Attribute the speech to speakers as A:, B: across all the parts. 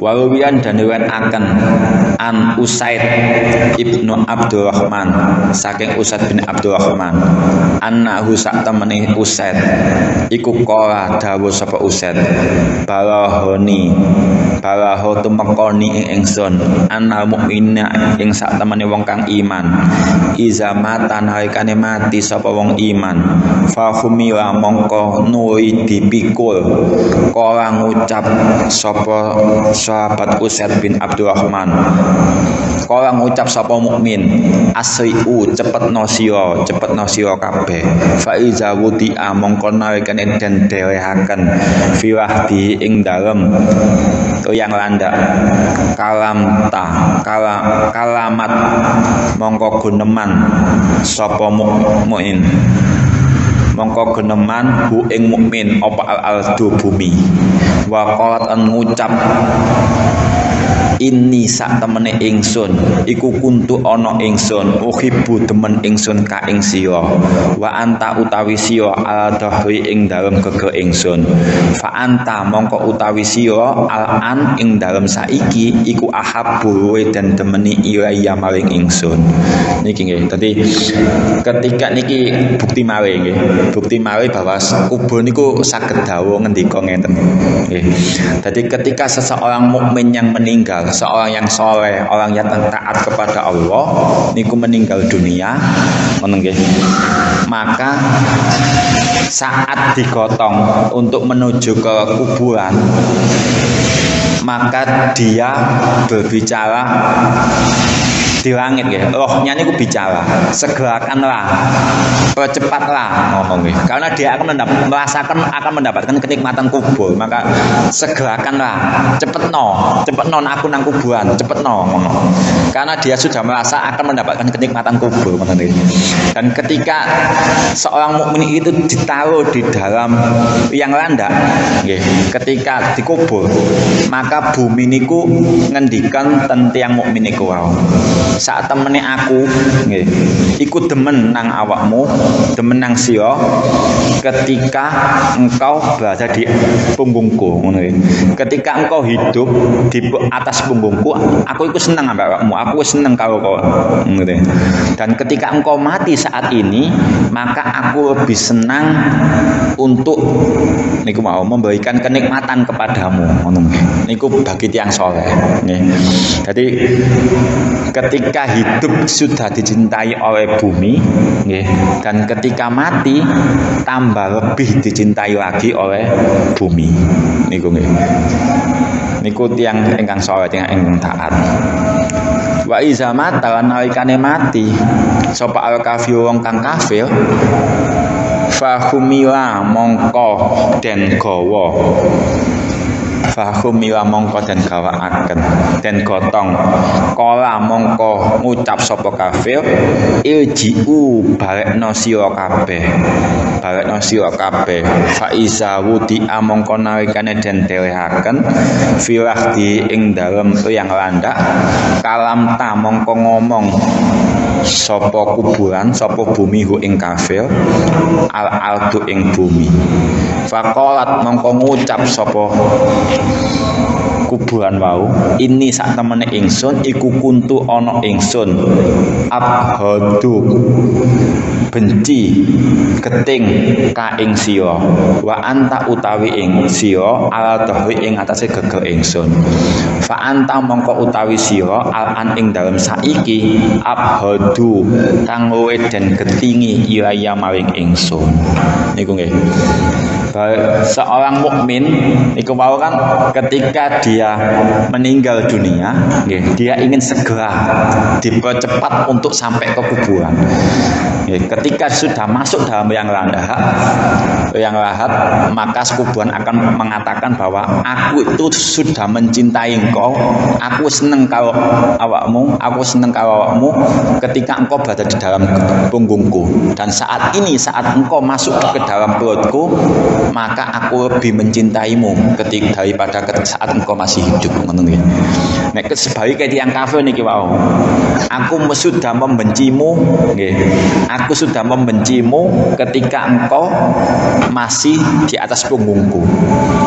A: Waluwian dan riwayat akan an Usaid ibnu Abdurrahman saking Usaid bin Abdurrahman annahu sak temene Usaid iku qala dawuh sapa Usaid balaho tumekoni ing ingsun annal mukmina ing sak temene wong kang iman iza mata nalikane mati sapa wong iman fa humila mongko nuwi dipikul kala ngucap sapa sahabat Usaid bin Abdurrahman kala ngucap sapa mukmin asri'u cepetno sira kabeh fa iza wudi'a mongko nalikane den dewehaken fiwahdi ing dalem yang landak kalamat mongko guneman sapa mukmin mongko geneman hu ing mukmin apa al-aldu bumi wa qalat an ngucap ini sak temene ingsun iku kuntu ana ingsun uhibbu demen ingsun ka ing sira wa anta utawi sira al-dahri ing dalem gege ingsun fa anta mongko utawi sira al-an ing dalem saiki iku ahabbu dan demeni iya maring ingsun niki nggih dadi ketika niki bukti malih bahwa kubur niku saged dawuh ngendika ngeten nggih dadi ketika seseorang mukmin yang meninggal seorang yang soleh, orang yang taat kepada Allah niku meninggal dunia ngono nggih maka saat digotong untuk menuju ke kuburan maka dia berbicara di langit ya, rohnya niku bicara, segerakanlah, percepatlah ngomong ya. Karena dia akan akan mendapatkan kenikmatan kubur, maka segerakanlah, cepetno aku nang kuburan, cepetno ngomong. Karena dia sudah merasa akan mendapatkan kenikmatan kubur, dan ketika seorang mukmin itu ditaruh di dalam yang landak, ya, ketika dikubur, maka bumi niku ngendikan tentang mukmin niku wau. Saat temene aku nggih iku demen nang awakmu demen nang sira ketika engkau berada di punggungku ngono ketika engkau hidup di atas punggungku aku iku seneng ambek awakmu aku seneng karo kowe ngono dan ketika engkau mati saat ini maka aku lebih senang untuk niku mau memberikan kenikmatan kepadamu ngono niku bagi tiyang saleh nggih jadi ketika hidup sudah dicintai oleh bumi nggih dan ketika mati tambah lebih dicintai lagi oleh bumi niku nggih niku tiyang ingkang saleh tiyang ingkang taat wa iza mata lan nalikane mati sapa al kafir wong kang kafir fahumila mongko den gawa fahumila mongko den gawakaken den gotong kala mongko ngucap sapa kafir iljiu balekno sira kabeh fa iza wudi mongko nalikane den dewehaken fiwahdi ing dalem yang landak kalam ta mongko ngomong sapa kuburan sapa bumi hu ing kafir al-aldu ing bumi faqalat mongko ngucap sapa kuburan wau ini sak temene ingsun iku kuntu ana ingsun abhadu benci geting ka ing sira wa anta utawi ing sira ala dahri ing atase gegel ingsun fa anta mongko utawi sira al-an ing dalem saiki abhadu kang luwih den getingi ilaya maring ingsun niku nggih seorang mukmin iku mau kan ketika dia meninggal dunia dia ingin segera dipercepat untuk sampai ke kuburan ketika sudah masuk dalam yang lahat maka kuburan akan mengatakan bahwa aku itu sudah mencintai engkau aku senang kalau awakmu ketika engkau berada di dalam punggungku dan saat ini saat engkau masuk ke dalam perutku maka aku lebih mencintaimu ketika daripada saat engkau masih hidup Nek sebaike tiyang kafir niki wau. Aku sudah membencimu, nggih. Aku sudah membencimu ketika engkau masih di atas punggungku.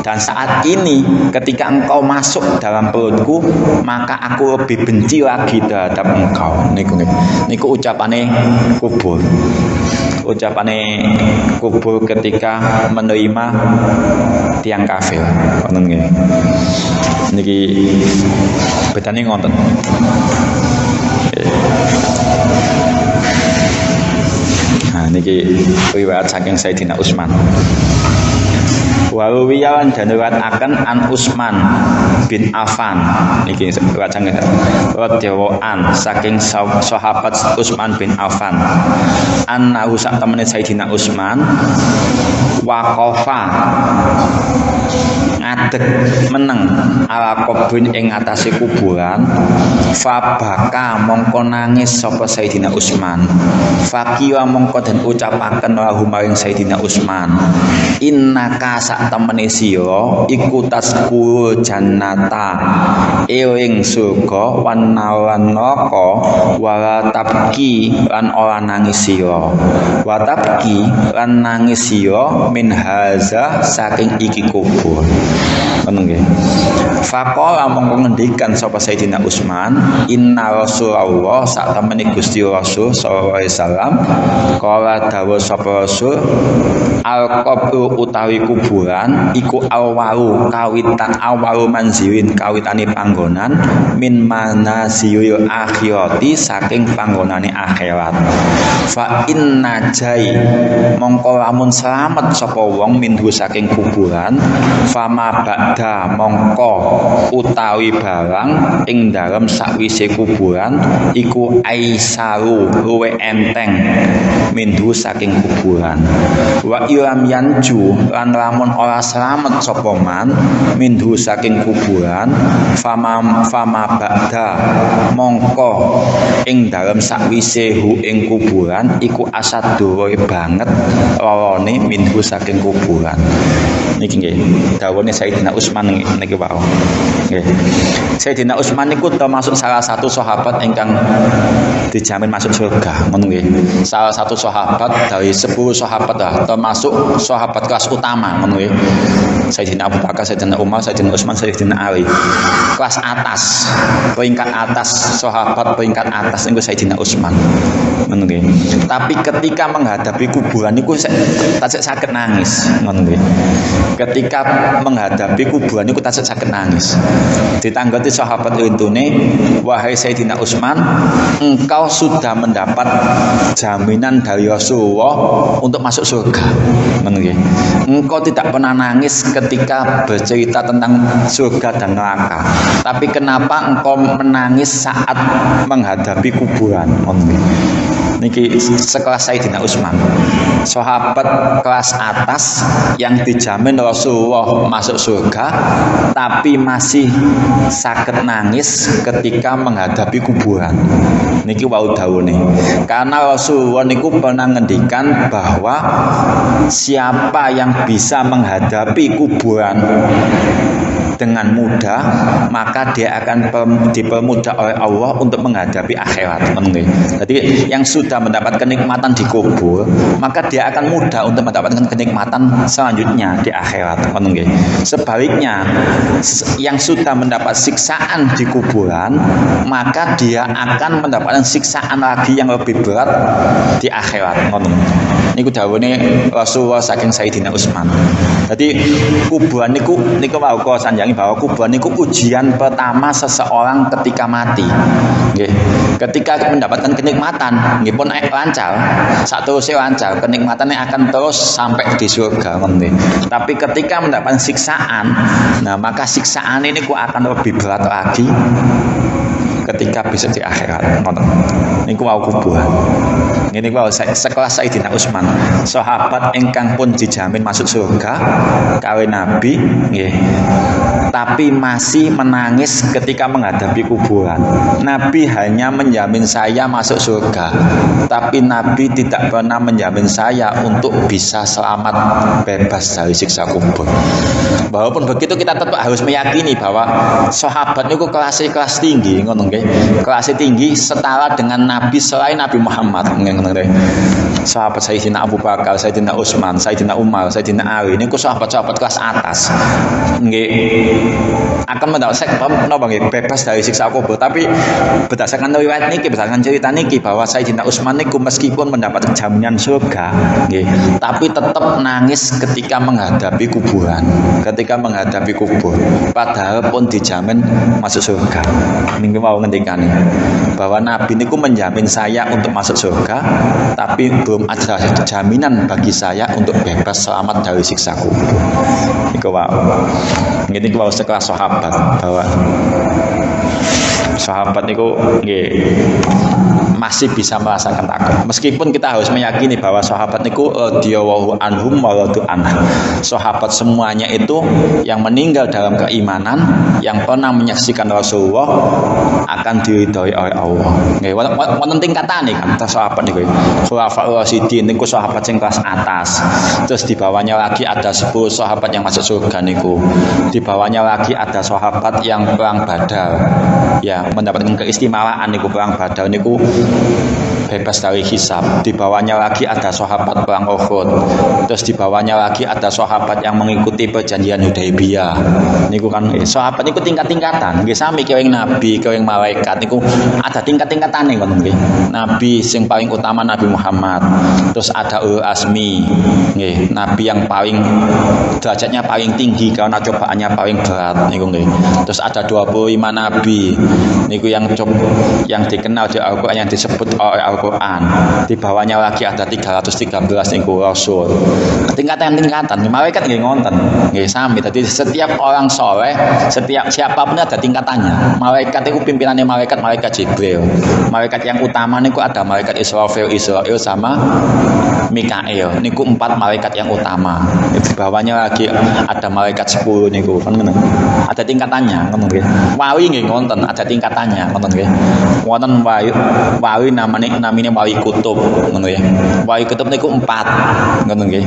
A: Dan saat ini ketika engkau masuk dalam perutku, maka aku lebih benci lagi terhadap engkau. Niku ucapane kubur. Ucapane kubur ketika menerima tiang kafir. Ngoten nggih. Niki bedane ngoten. Nah niki riwayat saking Sayyidina Utsman. Waluwiyawan dan riwayataken an Utsman bin Affan niki wacang radhiyallahu an saking sahabat Utsman bin Affan annahu sak temene Sayyidina Utsman waqafa ngadeg meneng ala kubrin ing atase kuburan fabaka mongko nangis sapa Sayyidina Utsman faqiwa mongko den ucapaken lahu maring Sayyidina Utsman innaka sak temene sira iku tasku jannata ing surga wan neraka wala tabki lan ora nangis sira wa tabki lan nangis sira min haza saking iki kubur. Ngono nggih. Faqala mongko ngendikan sapa Sayyidina Utsman, inna Rasulullah sak temene Gusti Rasul sallallahu alaihi wasallam kala dawuh sapa Rasul al-qabru utawi kuburan iku awalu kawitan awalu manzilin kawitane panggonan min manazil akhirati saking panggonane akhirat. Fa inna jai mongko lamun slamet sapa wong minhu saking kuburan fama ba'da mongko utawi barang ing dalem sakwise kuburan iku aisaru luwe enteng minhu saking kuburan wa ilam yanju lan lamun ora slamet sapa man minhu saking kuburan fama ba'da mongko ing dalem sakwise hu ing kuburan iku asadure banget lorone minhu saking kuburan. Niki nggih dawuhne Sayyidina Utsman niki wae. Nggih. Sayyidina Utsman niku termasuk salah satu sahabat ingkang dijamin masuk surga, ngono nggih. Salah satu sahabat dari 10 sahabat lah, termasuk sahabat kelas utama, ngono nggih. Sayyidina Abu Bakar, Sayyidina Umar, Sayyidina Utsman, Sayyidina Ali. Kelas atas, peringkat atas sahabat peringkat atas niku Sayyidina Utsman. Ngono nggih. Tapi ketika menghadapi kuburan niku tasik saged nangis, ngono nggih. Ketika menghadapi kuburan niku tasik saged nangis. Ditanggoti sahabat intune, wahai Sayyidina Utsman, engkau sudah mendapat jaminan dari Rasulullah untuk masuk surga. Ngono nggih. Engkau tidak pernah nangis ketika bercerita tentang surga dan neraka. Tapi kenapa engkau menangis saat menghadapi kuburan? Ngono nggih. Niki sekelas Sayyidina Utsman, sahabat kelas atas yang dijamin Rasulullah masuk surga, tapi masih sakit nangis ketika menghadapi kuburan. Niki wau dawuhne. Karena Rasulullah niku pernah ngendikan bahwa siapa yang bisa menghadapi kuburan dengan mudah, maka dia akan dipermudah oleh Allah untuk menghadapi akhirat. Jadi yang sudah mendapat kenikmatan di kubur, maka dia akan mudah untuk mendapatkan kenikmatan selanjutnya di akhirat. Sebaliknya, yang sudah mendapat siksaan di kuburan, maka dia akan mendapatkan siksaan lagi yang lebih berat di akhirat. Niku dawuhne Rasulullah saking Sayyidina Utsman. Jadi kuburan niku wau kok sanjangi bahwa kuburan niku ujian pertama seseorang ketika mati. Nggih. Ketika mendapatkan kenikmatan, nggih pun lancar, saterusé lancar, kenikmatannya akan terus sampai di surga. Tapi ketika mendapatkan siksaan, nah maka siksaan ini akan lebih berat lagi ketika bisa di akhirat. Niku wau kuburan. Ini wau sekelas Sayyidina Utsman, sahabat ingkang pun dijamin masuk surga kawin Nabi, nggih. tapi masih menangis ketika menghadapi kuburan. Nabi hanya menjamin saya masuk surga, tapi Nabi tidak pernah menjamin saya untuk bisa selamat bebas dari siksa kubur. Walaupun begitu kita tetap harus meyakini bahwa sahabat itu kelas tinggi, ngono nggih. Kelas tinggi setara dengan Nabi selain Nabi Muhammad, ngono nggih. Sahabat Sayyidina Abu Bakar, Sayyidina Utsman, Sayyidina Umar, Sayyidina Ali niku sahabat-sahabat kelas atas. Nggih akan mendapat napa nggih bebas dari siksa kubur. Tapi berdasarkan riwayat niki, berdasarkan cerita niki bahwa Sayyidina Utsman niku meskipun mendapat jaminan surga, nggih, tapi tetap nangis ketika menghadapi kuburan. Ketika menghadapi kubur, padahal pun dijamin masuk surga. Niku mau ngendikane bahwa Nabi niku menjamin saya untuk masuk surga, tapi belum ada jaminan bagi saya untuk bebas selamat dari siksa kubur. Iku wae. Ngene iki wae sekelas sahabat bahwa sahabat itu masih bisa merasakan takut. Meskipun kita harus meyakini bahwa sahabat itu radhiyallahu anhum wa radu anha. Sahabat semuanya itu yang meninggal dalam keimanan, yang pernah menyaksikan Rasulullah akan diridhoi oleh Allah. Nggih, wonten tingkatane kan sahabat niku. Khulafaur Rasyidin niku sahabat sing kelas atas. Terus di bawahnya lagi ada 10 sahabat yang masuk surga niku. Di bawahnya lagi ada sahabat yang perang Badar. Ya, mendapatkan keistimewaan niku perang Badar niku bebas dari hisab. Di bawahnya lagi ada sahabat perang Uhud. Terus di bawahnya lagi ada sahabat yang mengikuti perjanjian Hudaybiyah. Niku kan sahabat niku tingkat-tingkatan. Nggih sami kewing nabi, kewing malaikat niku ada tingkat-tingkatane ngono nggih. Nabi sing paling utama Nabi Muhammad. Terus ada ulul azmi. Nggih, nabi yang paling derajatnya paling tinggi karena cobaannya paling berat niku nggih. Terus ada 25 nabi. Niku yang dikenal di Al-Qur'an, yang disebut oleh Al-Qur'an. Di bawahnya lagi ada 313 niku rasul. Tingkatan-tingkatan. Malaikat nggih ngonten. Nggih sami. Dadi setiap orang soleh, setiap siapapun ada tingkatannya. Malaikat itu pimpinannya malaikat Jibril. Malaikat yang utama niku ada malaikat Israfil sama Mikail. Niku 4 malaikat yang utama. Di bawahnya lagi ada malaikat 10 niku kan ngono. Ada tingkatannya ngono nggih. Wali nggih ngonten ada tingkatannya ngoten nggih. Wonten wali namine wali kutub ngono ya. Wali kutub niku 4 ngoten nggih.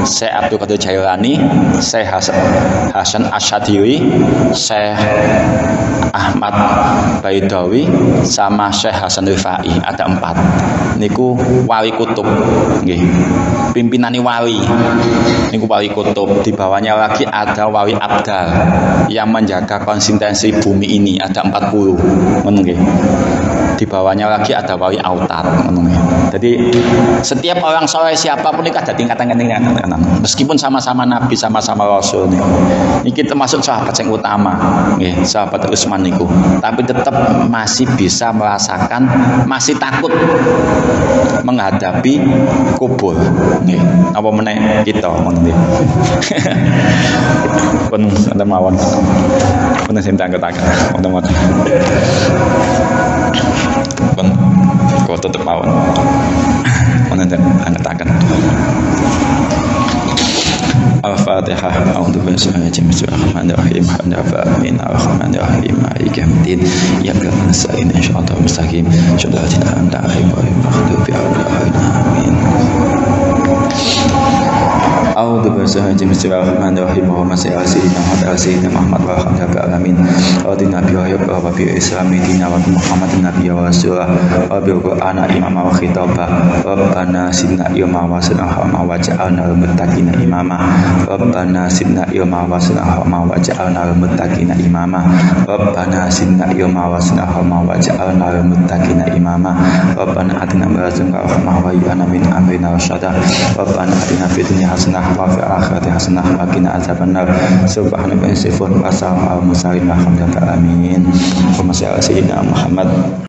A: Syekh Abdul Qadir Jailani, Syekh Hasan Asyadili, Syekh Ahmad Baidawi sama Syekh Hasan Rifai, ada 4. Niku wali kutub nggih. Pimpinane wali niku wali kutub. Di bawahnya lagi ada wali abdal yang menjaga konsistensi bumi ini, ada 40 ngono nggih. Di bawahnya lagi ada wali autar ngono nggih. Jadi setiap orang soleh siapapun itu ada tingkatan-tingkatan. Meskipun sama-sama nabi, sama-sama rasul niku. Niki termasuk sahabat yang utama nggih, sahabat Utsman niku. Tapi tetap masih bisa merasakan, masih takut menghadapi kubur nggih. Apa meneh kita ngono nggih. Pun ada mawon. Pun sing tangketaken wonten-wonten. Pun kok tetep mawon. Wonten angketaken. Al-Fatihah. A'udzu billahi Bismillahirrahmanirrahim. Amin. Ar-Rahmanirrahim. Maliki yaumiddin. Iyyaka nasta'in. Shiratal mustaqim. Shiratal ladzina an'amta 'alaihim. Amin. A'udzu billahi Bismillahirrahmanirrahim. Allahumma shalli ala sayyidina Muhammad wa ala alihi alamin. Radina bi wa bi islami dina wa Muhammadin nabiyya wa rasulah wa bil qur'ana imama wa khitaba. Rabbana sidna ilma wa sunna wa ja'alna lil muttaqina imama. Rabbana sidna ilma wa sunna wa ja'alna lil muttaqina imama. Rabbana sidna ilma wa sunna wa ja'alna lil muttaqina imama. Rabbana atina min ladunka rahmah wa hab lana min amrina rasyada. Rabbana atina fid dunya hasanah wa fil akhirati hasanah wa qina adzabannar. Subhanaka wa salamun alal mursalin walhamdulillahi rabbil alamin. Allahumma shalli ala sayyidina Muhammad.